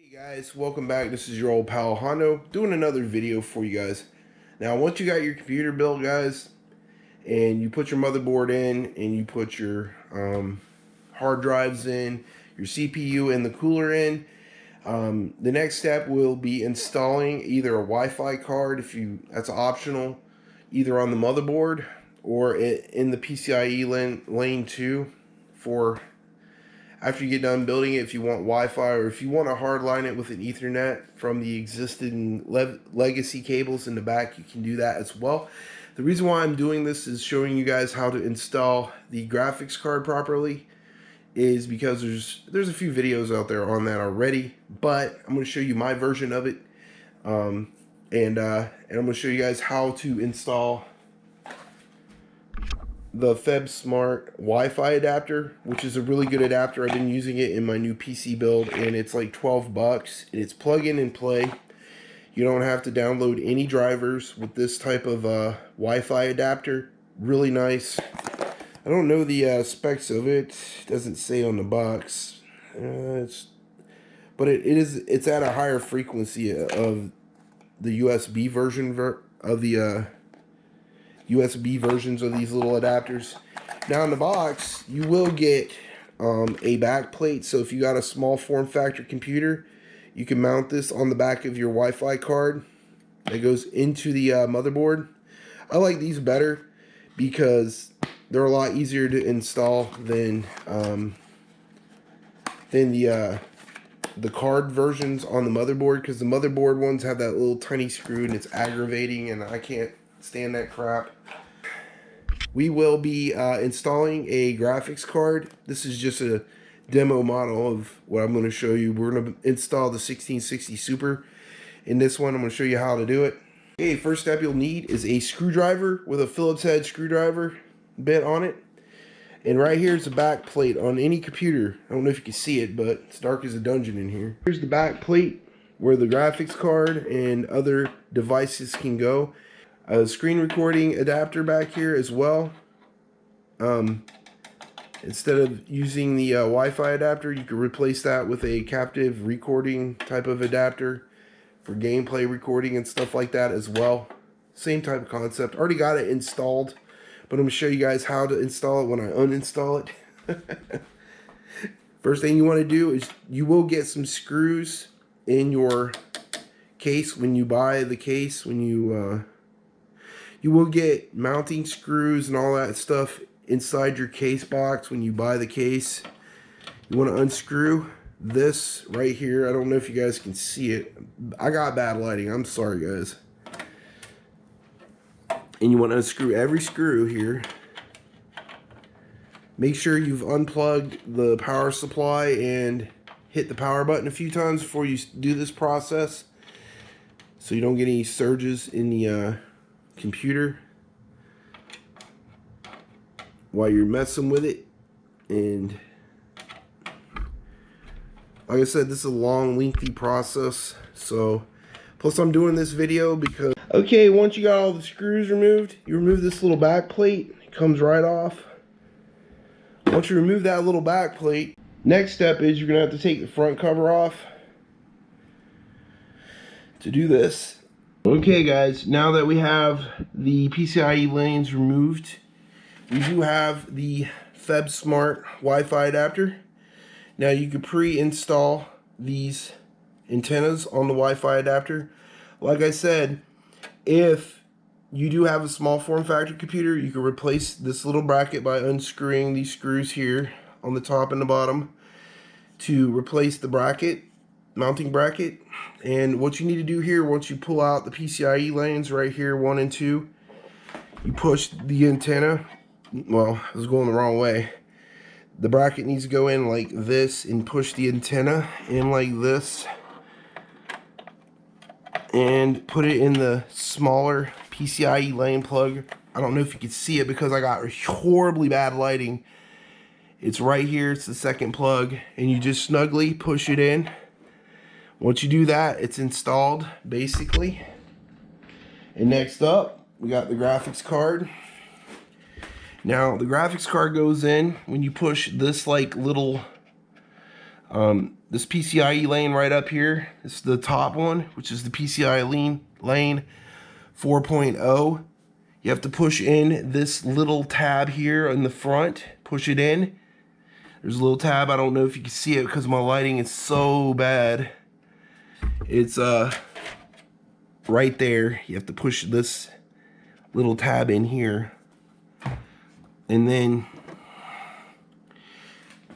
Hey guys, welcome back. This is your old pal Hondo doing another video for you guys. Now once you got your computer built, guys, and you put your motherboard in and you put your hard drives in, your CPU and the cooler in, the next step will be installing either a Wi-Fi card, that's optional, either on the motherboard or in the PCIe lane 2 for after you get done building it. If you want Wi-Fi or if you want to hardline it with an Ethernet from the existing legacy cables in the back, you can do that as well. The reason why I'm doing this is showing you guys how to install the graphics card properly is because there's a few videos out there on that already, but I'm going to show you my version of it, and I'm going to show you guys how to install the febsmart Wi-Fi adapter, which is a really good adapter. I've been using it in my new PC build, and it's like 12 bucks, and it's plug in and play. You don't have to download any drivers with this type of Wi-Fi adapter. Really nice. I don't know the specs of it. It doesn't say on the box. But it's at a higher frequency of the USB version of the USB versions of these little adapters. Now in the box, you will get a back plate. So if you got a small form factor computer, you can mount this on the back of your Wi-Fi card that goes into the motherboard. I like these better because they're a lot easier to install than the card versions on the motherboard, because the motherboard ones have that little tiny screw and it's aggravating, and I can't stand that crap. We will be installing a graphics card. This is just a demo model of what I'm going to show you. We're going to install the 1660 Super. In this one, I'm going to show you how to do it. Okay, first step you'll need is a screwdriver with a Phillips head screwdriver bit on it. And right here is the back plate on any computer. I don't know if you can see it, but it's dark as a dungeon in here. Here's the back plate where the graphics card and other devices can go. A screen recording adapter back here as well. Instead of using the Wi-Fi adapter, you can replace that with a captive recording type of adapter for gameplay recording and stuff like that as well. Same type of concept. Already got it installed, but I'm going to show you guys how to install it when I uninstall it. First thing you want to do is you will get some screws in your case when you buy the case. You will get mounting screws and all that stuff inside your case box when you buy the case. You want to unscrew this right here. I don't know if you guys can see it. I got bad lighting. I'm sorry, guys. And you want to unscrew every screw here. Make sure you've unplugged the power supply and hit the power button a few times before you do this process, so you don't get any surges in the computer while you're messing with it. And like I said, this is a long, lengthy process. So plus I'm doing this video because once you got all the screws removed, you remove this little back plate. It comes right off. Once you remove that little back plate, next step is you're gonna have to take the front cover off to do this. Okay guys, now that we have the PCIe lanes removed, we do have the febsmart Wi-Fi adapter. Now you can pre-install these antennas on the Wi-Fi adapter. Like I said, if you do have a small form factor computer, you can replace this little bracket by unscrewing these screws here on the top and the bottom to replace the bracket, mounting bracket. And what you need to do here, once you pull out the PCIe lanes right here, 1 and 2, you push the antenna. Well, I was going the wrong way. The bracket needs to go in like this and push the antenna in like this, and put it in the smaller PCIe lane plug. I don't know if you can see it because I got horribly bad lighting. It's right here. It's the second plug, and you just snugly push it in. Once you do that, it's installed basically. And next up, we got the graphics card. Now the graphics card goes in when you push this like little This PCIe lane right up here, this is the top one, which is the PCIe lane 4.0. You have to push in this little tab here in the front, push it in. There's a little tab, I don't know if you can see it because my lighting is so bad. It's right there. You have to push this little tab in here. And then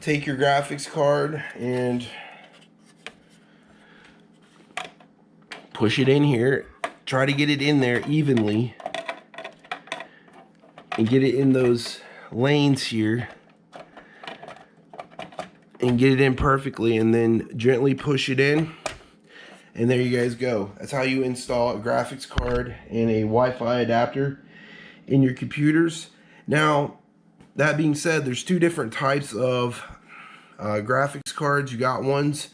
take your graphics card and push it in here. Try to get it in there evenly and get it in those lanes here and get it in perfectly, and then gently push it in, and there you guys go. That's how you install a graphics card and a Wi-Fi adapter in your computers. Now, that being said, there's two different types of graphics cards. You got ones,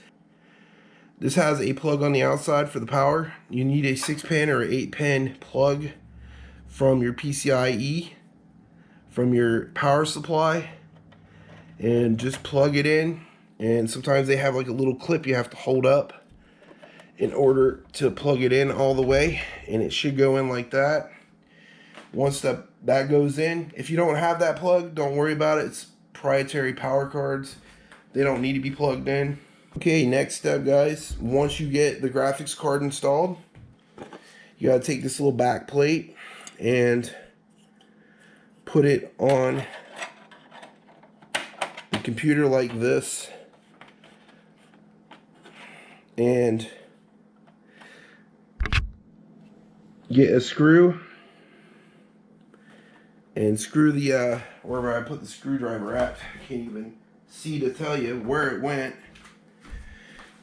this has a plug on the outside for the power. You need a 6-pin or 8-pin plug from your PCIe, from your power supply, and just plug it in. And sometimes they have like a little clip you have to hold up in order to plug it in all the way, and it should go in like that. Once that goes in, if you don't have that plug, don't worry about it. It's proprietary power cards, they don't need to be plugged in. Okay, next step, guys, once you get the graphics card installed, you gotta take this little back plate and put it on the computer like this, and get a screw and screw the wherever I put the screwdriver at. I can't even see to tell you where it went.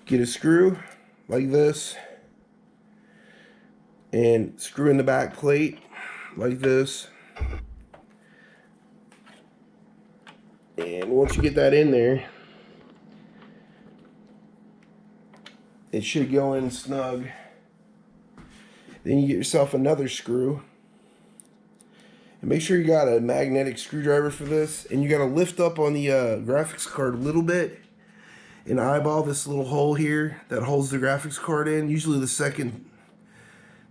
Get a screw like this and screw in the back plate like this. And once you get that in there, it should go in snug. Then you get yourself another screw. And make sure you got a magnetic screwdriver for this. And you got to lift up on the graphics card a little bit and eyeball this little hole here that holds the graphics card in. Usually the second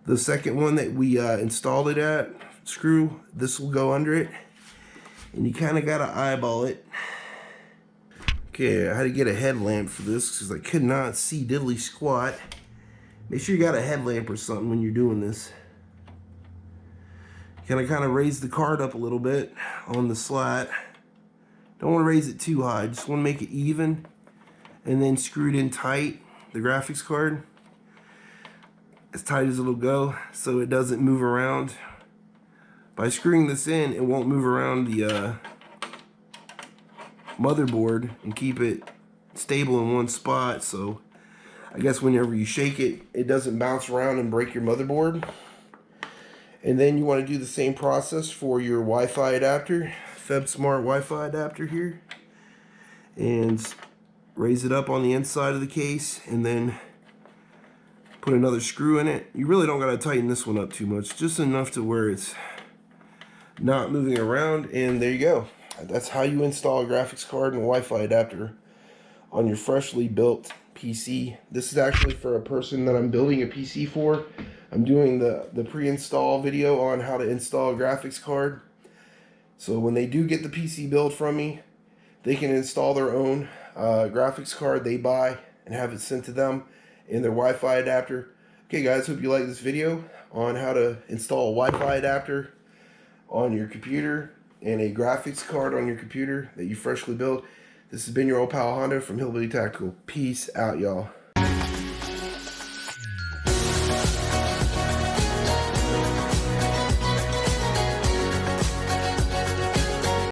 one that we installed it at, screw, this will go under it. And you kind of got to eyeball it. Okay, I had to get a headlamp for this because I could not see diddly squat. Make sure you got a headlamp or something when you're doing this. Kind of raise the card up a little bit on the slat. Don't want to raise it too high, just want to make it even. And then screw it in tight, the graphics card, as tight as it'll go so it doesn't move around. By screwing this in, it won't move around the motherboard and keep it stable in one spot, so I guess whenever you shake it, it doesn't bounce around and break your motherboard. And then you want to do the same process for your Wi-Fi adapter, febsmart Wi-Fi adapter here, and raise it up on the inside of the case and then put another screw in it. You really don't got to tighten this one up too much, just enough to where it's not moving around, and there you go. That's how you install a graphics card and a Wi-Fi adapter on your freshly built PC. This is actually for a person that I'm building a PC for. I'm doing the pre-install video on how to install a graphics card. So when they do get the PC build from me, they can install their own graphics card they buy and have it sent to them in their Wi-Fi adapter. Okay guys, hope you like this video on how to install a Wi-Fi adapter on your computer and a graphics card on your computer that you freshly built. This has been your old pal Hondo from Hillbilly Tactical. Peace out, y'all.